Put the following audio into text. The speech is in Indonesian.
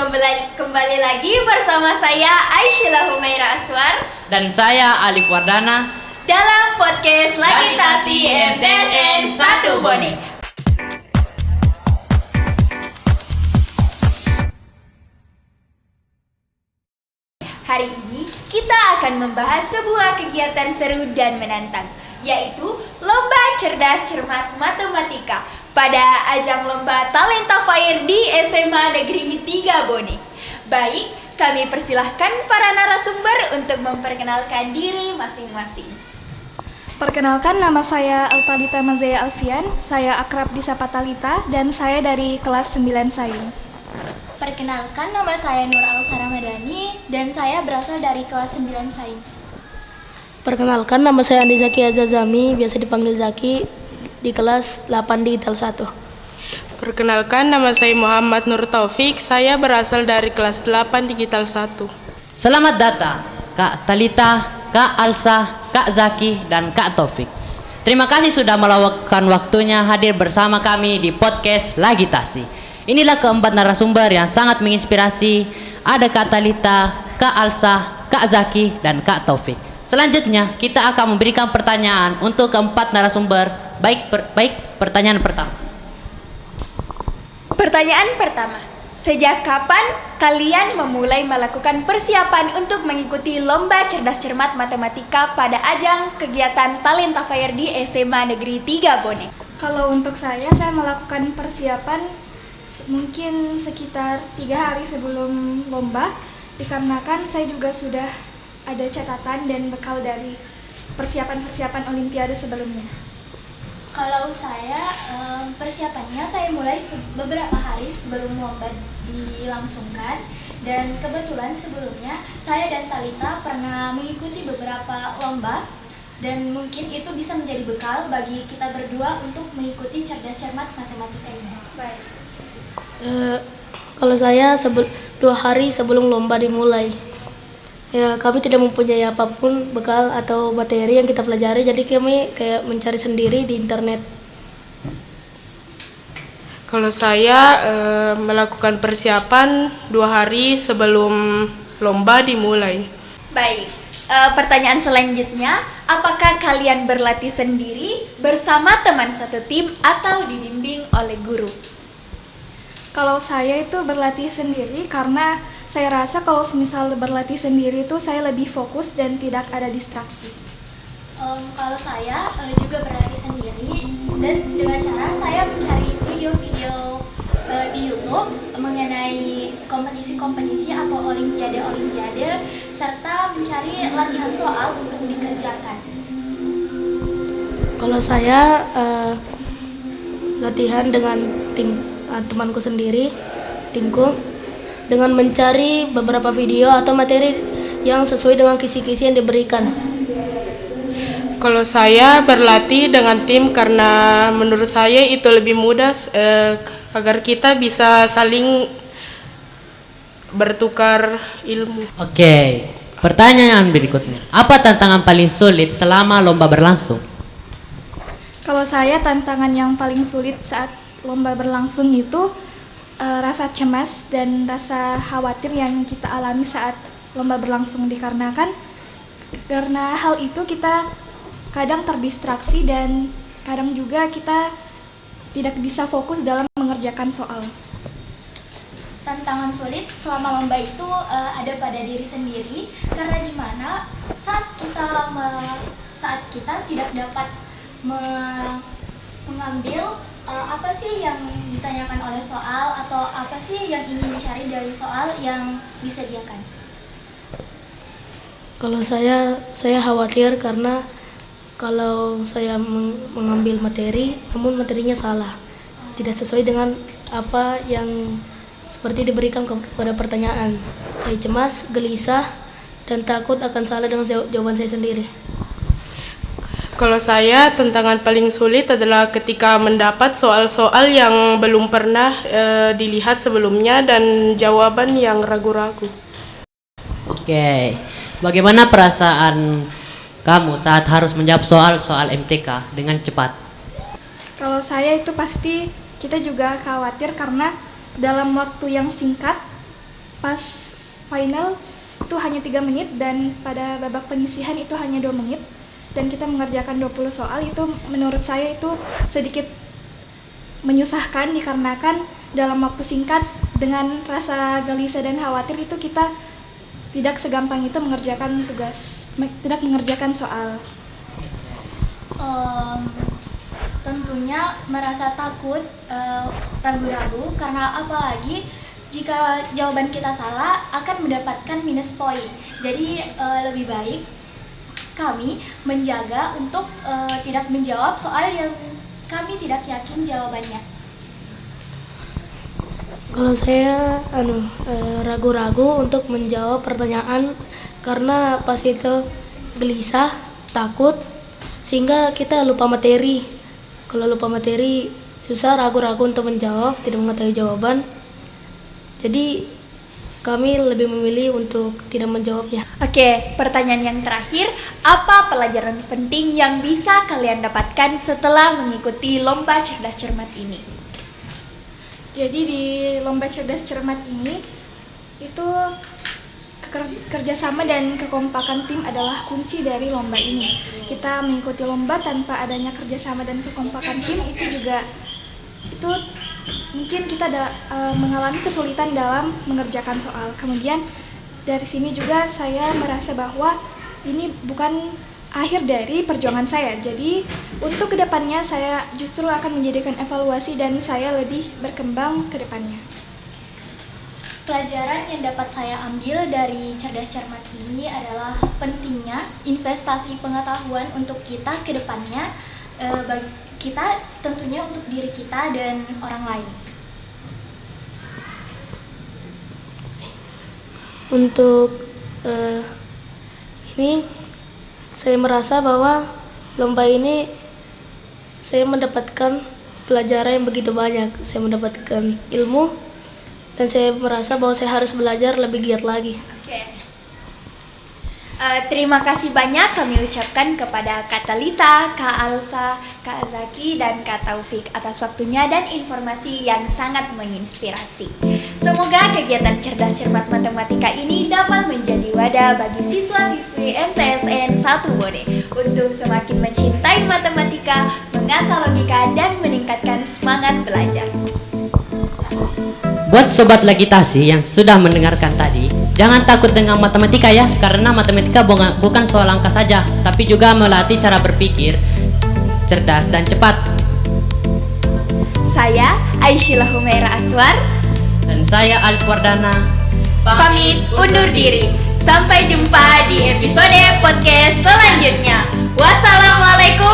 Kembali lagi bersama saya Aisyah Humaira Aswar dan saya Alif Wardana dalam podcast Lagitasi MTSN 1 Bone. Hari ini kita akan membahas sebuah kegiatan seru dan menantang, yaitu Lomba Cerdas Cermat Matematika pada ajang Lomba Talenta Fire di SMA Negeri 3 Bone. Baik, kami persilahkan para narasumber untuk memperkenalkan diri masing-masing. Perkenalkan, nama saya Altalita Mazaya Alfian, saya akrab disapa Talita dan saya dari kelas 9 Sains. Perkenalkan, nama saya Nur Alsa Ramadhani dan saya berasal dari kelas 9 Sains. Perkenalkan, nama saya Andi Zaki Azazami, biasa dipanggil Zaki, di kelas 8 Digital 1. Perkenalkan, nama saya Muhammad Nur Taufik, saya berasal dari kelas 8 Digital 1. Selamat datang Kak Talita, Kak Alsa, Kak Zaki, dan Kak Taufik. Terima kasih sudah meluangkan waktunya hadir bersama kami di podcast Lagitasi. Inilah keempat narasumber yang sangat menginspirasi. Ada Kak Talita, Kak Alsa, Kak Zaki, dan Kak Taufik. Selanjutnya kita akan memberikan pertanyaan untuk keempat narasumber. Baik, pertanyaan pertama. Pertanyaan pertama, sejak kapan kalian memulai melakukan persiapan untuk mengikuti Lomba Cerdas Cermat Matematika pada ajang kegiatan Talenta Fire di SMA Negeri 3 Bone? Kalau untuk saya melakukan persiapan mungkin sekitar 3 hari sebelum lomba, dikarenakan saya juga sudah ada catatan dan bekal dari persiapan-persiapan Olimpiade sebelumnya. Kalau saya, persiapannya saya mulai beberapa hari sebelum lomba dilangsungkan. Dan kebetulan sebelumnya saya dan Talita pernah mengikuti beberapa lomba. Dan mungkin itu bisa menjadi bekal bagi kita berdua untuk mengikuti Cerdas Cermat Matematika ini. Baik. Kalau saya 2 hari sebelum lomba dimulai, ya kami tidak mempunyai apapun bekal atau materi yang kita pelajari, jadi kami kayak mencari sendiri di internet. Kalau saya melakukan persiapan 2 hari sebelum lomba dimulai. Baik, pertanyaan selanjutnya, apakah kalian berlatih sendiri bersama teman satu tim atau dibimbing oleh guru? Kalau saya itu berlatih sendiri karena saya rasa kalau misal berlatih sendiri itu saya lebih fokus dan tidak ada distraksi. Kalau saya juga berlatih sendiri dan dengan cara saya mencari video-video di YouTube mengenai kompetisi-kompetisi atau olimpiade serta mencari latihan soal untuk dikerjakan. Kalau saya latihan dengan temanku sendiri, timku, dengan mencari beberapa video atau materi yang sesuai dengan kisi-kisi yang diberikan. Kalau saya berlatih dengan tim karena menurut saya itu lebih mudah agar kita bisa saling bertukar ilmu. Oke, pertanyaan berikutnya. Apa tantangan paling sulit selama lomba berlangsung? Kalau saya, tantangan yang paling sulit saat lomba berlangsung itu rasa cemas dan rasa khawatir yang kita alami saat lomba berlangsung, dikarenakan karena hal itu kita kadang terdistraksi dan kadang juga kita tidak bisa fokus dalam mengerjakan soal. Tantangan sulit selama lomba itu ada pada diri sendiri, karena dimana saat kita tidak dapat mengambil apa sih yang ditanyakan oleh soal atau apa sih yang ingin dicari dari soal yang disediakan. Kalau saya khawatir karena kalau saya mengambil materi namun materinya salah, tidak sesuai dengan apa yang seperti diberikan kepada pertanyaan. Saya cemas, gelisah, dan takut akan salah dengan jawaban saya sendiri. Kalau saya, tantangan paling sulit adalah ketika mendapat soal-soal yang belum pernah dilihat sebelumnya dan jawaban yang ragu-ragu. Oke, bagaimana perasaan kamu saat harus menjawab soal-soal MTK dengan cepat? Kalau saya itu pasti kita juga khawatir karena dalam waktu yang singkat pas final itu hanya 3 menit dan pada babak penyisihan itu hanya 2 menit dan kita mengerjakan 20 soal. Itu menurut saya itu sedikit menyusahkan dikarenakan dalam waktu singkat dengan rasa gelisah dan khawatir itu kita tidak segampang itu mengerjakan soal. Tentunya merasa takut, ragu-ragu, karena apalagi jika jawaban kita salah akan mendapatkan minus poin. Jadi lebih baik kami menjaga untuk tidak menjawab soal yang kami tidak yakin jawabannya. Kalau saya ragu-ragu untuk menjawab pertanyaan karena pas itu gelisah, takut, sehingga kita lupa materi. Kalau lupa materi susah, ragu-ragu untuk menjawab, tidak mengetahui jawaban. Jadi kami lebih memilih untuk tidak menjawabnya. Oke, pertanyaan yang terakhir, apa pelajaran penting yang bisa kalian dapatkan setelah mengikuti lomba cerdas cermat ini? Jadi di lomba cerdas cermat ini itu kerjasama dan kekompakan tim adalah kunci dari lomba ini. Kita mengikuti lomba tanpa adanya kerjasama dan kekompakan tim itu mungkin kita mengalami kesulitan dalam mengerjakan soal. Kemudian dari sini juga saya merasa bahwa ini bukan akhir dari perjuangan saya. Jadi untuk kedepannya saya justru akan menjadikan evaluasi dan saya lebih berkembang ke depannya. Pelajaran yang dapat saya ambil dari cerdas cermat ini adalah pentingnya investasi pengetahuan untuk kita ke depannya, bagi kita tentunya untuk diri kita dan orang lain. Untuk ini saya merasa bahwa lomba ini saya mendapatkan pelajaran yang begitu banyak. Saya mendapatkan ilmu dan saya merasa bahwa saya harus belajar lebih giat lagi. Terima kasih banyak kami ucapkan kepada Kak Talita, Kak Alsa, Kak Zaki, dan Kak Taufik atas waktunya dan informasi yang sangat menginspirasi. Semoga kegiatan cerdas cermat matematika ini dapat menjadi wadah bagi siswa-siswi MTSN 1 Bone untuk semakin mencintai matematika, mengasah logika, dan meningkatkan semangat belajar. Buat sobat Lagitasi yang sudah mendengarkan tadi, jangan takut dengan matematika ya, karena matematika bukan soal angka saja, tapi juga melatih cara berpikir cerdas dan cepat. Saya Aisyillah Humaira Aswar Dan saya Alif Wardana pamit undur diri. Sampai jumpa di episode podcast selanjutnya. Wassalamualaikum